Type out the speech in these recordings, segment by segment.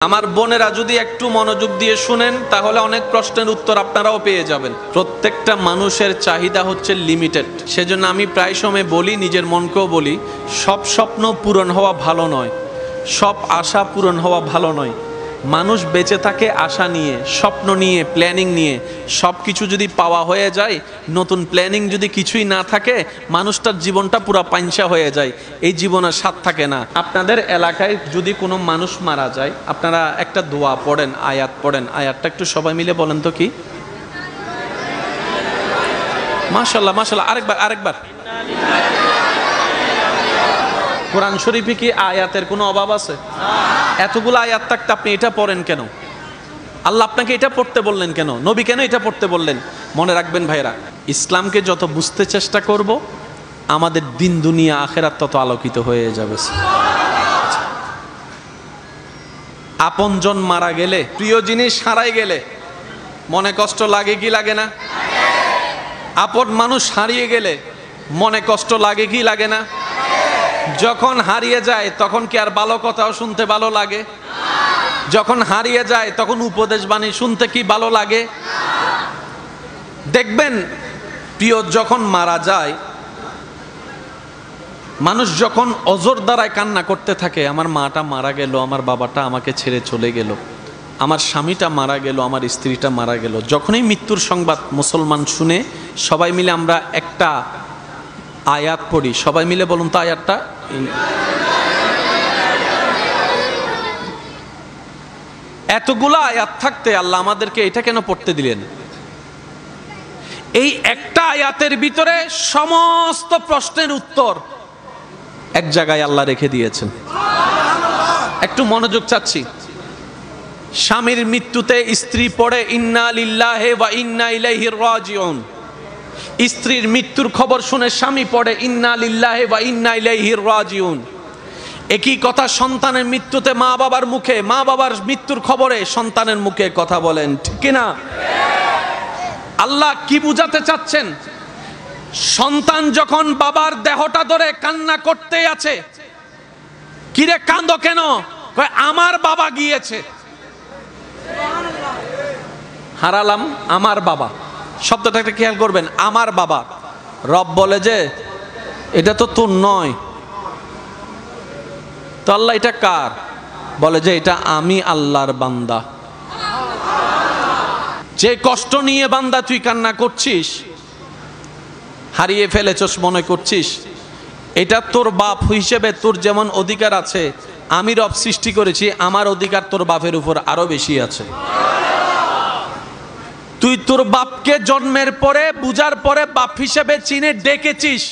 আমার বোনেরা যদি একটু মনোযোগ দিয়ে শুনেন তাহলে অনেক প্রশ্নের উত্তর আপনারাও পেয়ে যাবেন। প্রত্যেকটা মানুষের চাহিদা হচ্ছে লিমিটেড। সেজন্য আমি প্রায় সময় বলি, নিজের মনকেও বলি, সব স্বপ্ন পূরণ হওয়া ভালো নয়, সব আশা পূরণ হওয়া ভালো নয়। মানুষ বেঁচে থাকে আশা নিয়ে, স্বপ্ন নিয়ে, প্ল্যানিং নিয়ে। সব কিছু যদি পাওয়া হয়ে যায়, নতুন প্ল্যানিং যদি কিছুই না থাকে, মানুষটার জীবনটা পুরো পাঞ্চা হয়ে যায়, এই জীবনের স্বাদ থাকে না। আপনাদের এলাকায় যদি কোনো মানুষ মারা যায়, আপনারা একটা দোয়া পড়েন, আয়াত পড়েন। আয়াতটা একটু সবাই মিলে বলেন তো কি? মাশাআল্লাহ মাশাআল্লাহ, আরেকবার। কোরআন শরীফে কি আয়াতের কোনো অভাব আছে? এতগুলো আয়াত থাকতে আপনি এটা পড়েন কেন? আল্লাহ আপনাকে এটা পড়তে বললেন কেন? নবী কেন এটা পড়তে বললেন? মনে রাখবেন ভাইরা, ইসলামকে যত বুঝতে চেষ্টা করব, আমাদের দিন দুনিয়া আখেরাত তত আলোকিত হয়ে যাবে। আপনজন মারা গেলে, প্রিয় জিনিস হারাই গেলে মনে কষ্ট লাগে কি লাগে না? আপন মানুষ হারিয়ে গেলে মনে কষ্ট লাগে কি লাগে না? যখন হারিয়ে যায় তখন কি আর ভালো কথাও শুনতে ভালো লাগে? যখন হারিয়ে যায় তখন উপদেশ বাণী শুনতে কি ভালো লাগে? দেখবেন, প্রিয় যখন মারা যায়, মানুষ যখন অজর দ্বারায় কান্না করতে থাকে, আমার মাটা মারা গেল, আমার বাবাটা আমাকে ছেড়ে চলে গেল, আমার স্বামীটা মারা গেল, আমার স্ত্রীটা মারা গেল। যখনই মৃত্যুর সংবাদ মুসলমান শুনে, সবাই মিলে আমরা একটা আয়াত পড়ি। সবাই মিলে বলুন তো আয়াতটা। এতগুলো আয়াত থাকতে আল্লাহ আমাদেরকে এটা কেন পড়তে দিলেন? এই একটা আয়াতের ভিতরে সমস্ত প্রশ্নের উত্তর এক জায়গায় আল্লাহ রেখে দিয়েছেন। একটু মনোযোগ চাচ্ছি। স্বামীর মৃত্যুতে স্ত্রী পড়ে ইন্না লিল্লাহি ওয়া ইন্না ইলাইহি রাজিউন। স্ত্রীর মৃত্যুর খবর শুনে স্বামী পড়ে ইন্না লিল্লাহি ওয়া ইন্না ইলাইহি রাজিউন। একই কথা সন্তানের মৃত্যুতে মা বাবার মুখে, মা বাবার মৃত্যুর খবরে সন্তানের মুখে কথা বলেন, ঠিক কিনা? আল্লাহ কি বুঝাতে চাচ্ছেন? সন্তান যখন বাবার দেহটা ধরে কান্না করতে আছে, কিরে কাঁদো কেন? কয় আমার বাবা গিয়েছে, হারালাম আমার বাবা। শব্দটাকে খেয়াল করবেন, আমার বাবা। রব বলে যে এটা তো তোর নয়, তো আল্লাহ এটা কার? বলে যে এটা আমি আল্লাহর বান্দা। যে কষ্ট নিয়ে বান্দা তুই কান্না করছিস, হারিয়ে ফেলেছস মনে করছিস, এটা তোর বাপ হিসেবে তোর যেমন অধিকার আছে, আমি রব সৃষ্টি করেছি, আমার অধিকার তোর বাপের উপর আরো বেশি আছে। তুই তোর বাপকে জন্মের পরে, বুঝার পরে বাপ হিসেবে চিনে ডেকেছিস।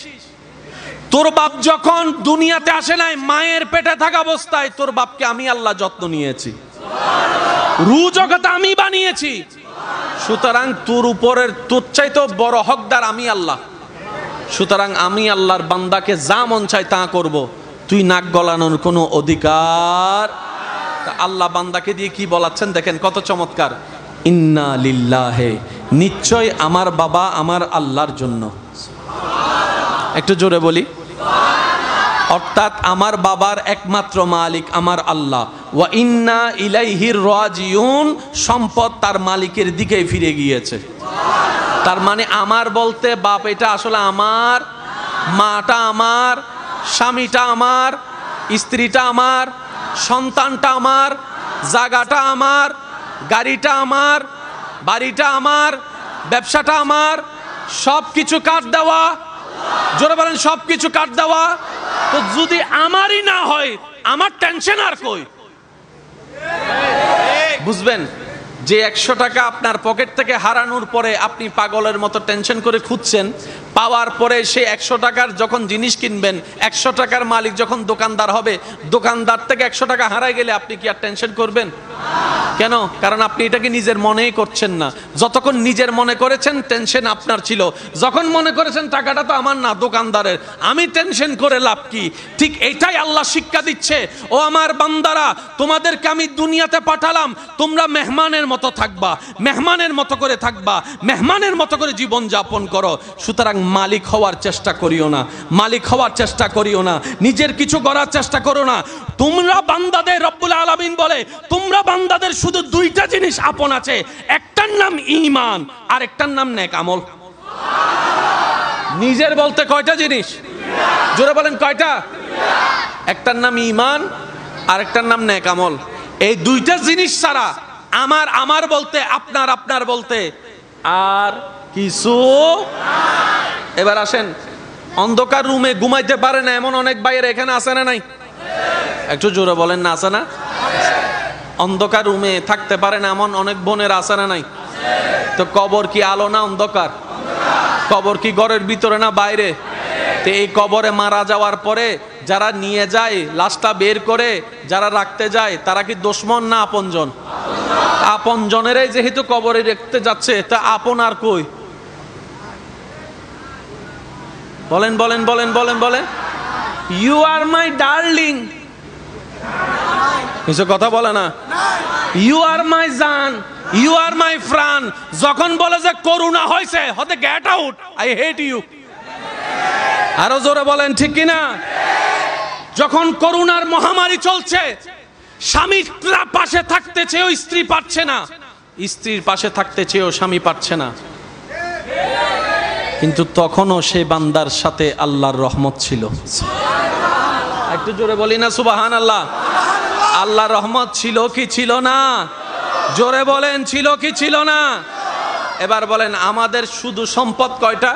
তোর বাপ যখন দুনিয়াতে আসে নাই, মায়ের পেটে থাকা অবস্থায় তোর বাপকে আমি আল্লাহ যত্ন নিয়েছি, রু জগতে আমি বানিয়েছি। সুতরাং তোর উপরের, তোর চাইতে বড় হকদার আমি আল্লাহ। সুতরাং আমি আল্লাহর বান্দাকে যা মন চাই তা করব, তুই নাক গলানোর কোনো অধিকার। আল্লাহ বান্দাকে দিয়ে কি বলাচ্ছেন দেখেন, কত চমৎকার। ইন্না লিল্লাহি, নিশ্চয় আমার বাবা আমার আল্লাহর জন্য। একটু জোরে বলি। অর্থাৎ আমার বাবার একমাত্র মালিক আমার আল্লাহ। ওয়া ইন্না ইলাইহি রাজিউন, সম্পদ তার মালিকের দিকেই ফিরে গিয়েছে। তার মানে আমার বলতে বাপ এটা আসলে আমার, মাটা আমার, স্বামীটা আমার, স্ত্রীটা আমার, সন্তানটা আমার, জায়গাটা আমার, গাড়িটা আমার, বাড়িটা আমার, ব্যবসাটা আমার, সব কিছু কাট দেওয়া। জোরে বলেন, সব কিছু কাট দেওয়া। তো যদি আমারই না হয়, আমার টেনশন আর কই? বুঝবেন যে 100 টাকা আপনার পকেট থেকে হারানোর পরে আপনি পাগলের মতো টেনশন করে খুঁজছেন, পাওয়ার পরে সেই 100 টাকার যখন জিনিস কিনবেন, 100 টাকার মালিক যখন দোকানদার হবে, দোকানদার থেকে 100 টাকা হারাই গেলে আপনি কি আর টেনশন করবেন? কেন? কারণ আপনি এটাকে নিজের মনেই করছেন না। যতক্ষণ নিজের মনে করেছেন টেনশন আপনার ছিল, যখন মনে করেছেন টাকাটা তো আমার না, দোকানদারের, আমি টেনশন করে লাভ কি? ঠিক এটাই আল্লাহ শিক্ষা দিচ্ছে, ও আমার বান্দারা, তোমাদেরকে আমি দুনিয়াতে পাঠালাম, তোমরা মেহমানের মতো থাকবা, মেহমানের মতো করে থাকবা, মেহমানের মতো করে জীবন যাপন করো। সুতরাং মালিক হওয়ার চেষ্টা করিও না, মালিক হওয়ার চেষ্টা করিও না, নিজের কিছু করার চেষ্টা করো না। তোমরা বান্দাদের, রব্বুল আলামিন বলে, তোমরা বান্দাদের শুধু দুইটা জিনিস আপন আছে, একটার নাম ঈমান আর একটার নাম নেক আমল। নিজের বলতে কয়টা জিনিস? জোরে বলেন কয়টা? একটার নাম ঈমান আর একটার নাম নেক আমল। এই দুইটা জিনিস ছাড়া আমার আমার বলতে, আপনার আপনার বলতে আর কিছু। এবার আসেন, অন্ধকার রুমে ঘুমাইতে পারে না এমন অনেক ভাইয়ের এখানে আছে না নাই? একটু জোরে বলেন না, আছে না? অন্ধকার রুমে থাকতে পারে না এমন অনেক বোনের আছে না নাই? তো কবর কি আলো না অন্ধকার? কবর কি ঘরের ভিতরে না বাইরে? তো এই কবরে মারা যাওয়ার পরে যারা নিয়ে যায় লাশটা বের করে, যারা রাখতে যায়, তারা কি দুশমন না আপনজন? আপনজনেরাই যেহেতু কবরে রাখতে যাচ্ছে, তা আপন আর কই? বলেন বলেন বলেন বলেন বলেন। ইউ আর মাই ডার্লিং, কিছু কথা বলে না। ইউ আর মাই জান, ইউ আর মাই ফ্রান। যখন বলে যে করোনা হয়েছে, হতে get out, I hate you. আরো জোরে বলেন ঠিক কিনা? যখন করোনার মহামারী চলছে, স্বামীর পাশে থাকতে চেয়েও স্ত্রী পারছে না, স্ত্রীর পাশে থাকতে চেয়েও স্বামী পারছে না, কিন্তু তখনও সে বান্দার সাথে আল্লাহর রহমত ছিল। একটু জোরে বলি না সুবহানাল্লাহ। আল্লাহর রহমত ছিল কি ছিল না? জোরে বলেন, ছিল কি ছিল না? এবার বলেন, আমাদের শুধু সম্পদ কয়টা?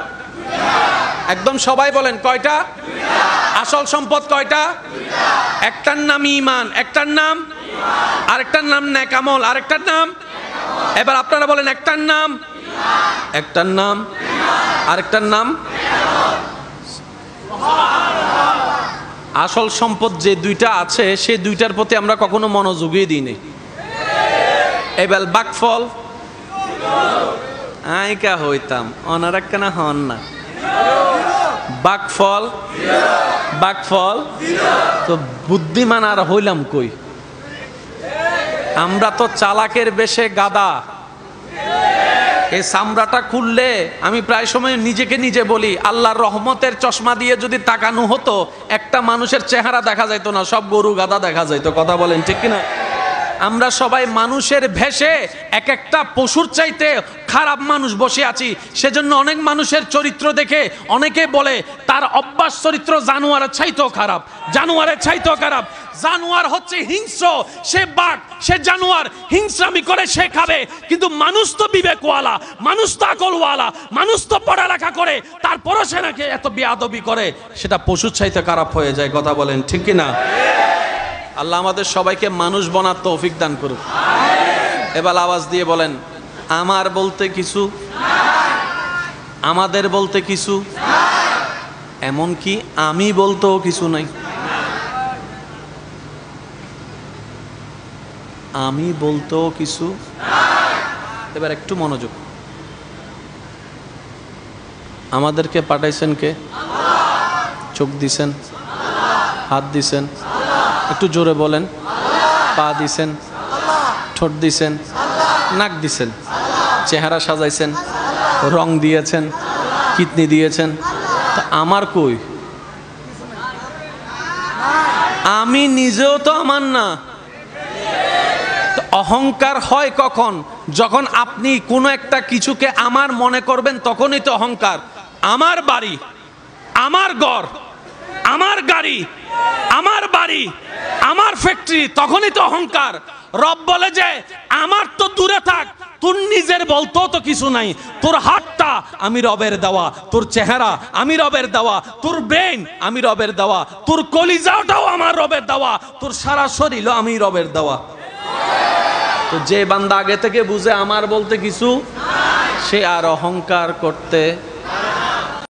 একদম সবাই বলেন কয়টা? আসল সম্পদ কয়টা? একটার নাম ঈমান, একটার নাম, আরেকটার নাম নেক আমল, আরেকটার নাম। এবার আপনারা বলেন, একটার নাম, একটার নাম, আরেকটার নাম। আসল সম্পদ যে দুইটা আছে, সেই দুইটার প্রতি আমরা কখনো মনোযোগই দিই নাই। এবার বাকফল আইকা হইতাম, অনার একখানা হন না। বাকফল, বাকফল তো বুদ্ধিমান আর হইলাম কই? আমরা তো চালাকের বেশে গাদা। এই চামড়াটা খুললে আমি প্রায় সময় নিজেকে নিজে বলি, আল্লাহর রহমতের চশমা দিয়ে যদি তাকানো হতো, একটা মানুষের চেহারা দেখা যাইতো না, সব গরু গাদা দেখা যাইতো। কথা বলেন ঠিক কিনা? আমরা সবাই মানুষের ভেষে এক একটা পশুর চাইতে খারাপ মানুষ বসে আছি। সেজন্য অনেক মানুষের চরিত্র দেখে অনেকে বলে তার অভ্যাস চরিত্র জানোয়ারের চাইতেও খারাপ, জানোয়ারের চাইতেও খারাপ। জানোয়ার হচ্ছে হিংস্র, সে বাঘ, সে জানোয়ার, হিংস্রামি করে সে খাবে। কিন্তু মানুষ তো বিবেকওয়ালা, মানুষ তো আকলওয়ালা, মানুষ তো পড়ালেখা করে, তারপরও সে নাকি এত বেয়াদবি করে, সেটা পশুর চাইতে খারাপ হয়ে যায়। কথা বলেন ঠিক কিনা? আল্লাহ আমাদের সবাইকে মানুষ বনার তৌফিক দান করুক। এবার আওয়াজ দিয়ে বলেন, আমার বলতে কিছু, আমাদের বলতে কিছু, এমনকি আমি বলতেও কিছু নাই। আমি বলতেও কিছু। এবার একটু মনোযোগ। আমাদেরকে পাঠাইছেন কে? চোখ দিছেন, হাত দিছেন, একটু জোরে বলেন, পা দিছেন, ঠোঁট দিছেন, নাক দিছেন, চেহারা সাজাইছেন, রং দিয়েছেন, কিডনি দিয়েছেন। তা আমার কই? আমি নিজেও তো আমার না। অহংকার হয় কখন? যখন আপনি কোনো একটা কিছুকে আমার মনে করবেন, তখনই তো অহংকার। আমার বাড়ি, আমার ঘর, আমার গাড়ি, আমার বাড়ি, আমার ফ্যাক্টরি, তখনই তো অহংকার। রব বলে যে আমার তো দূরে থাক, তোর নিজের বলতেও তো কিছু নাই। তোর হাতটা আমি রবের দেওয়া, তোর চেহারা আমি রবের দেওয়া, তোর ব্রেন আমি রবের দেওয়া, তোর কলিজাটাও আমার রবের দেওয়া, তোর সারা শরীরও আমি রবের দেওয়া। তো যে বান্দা আগে থেকে বুঝে আমার বলতে কিছু, সে আর অহংকার করতে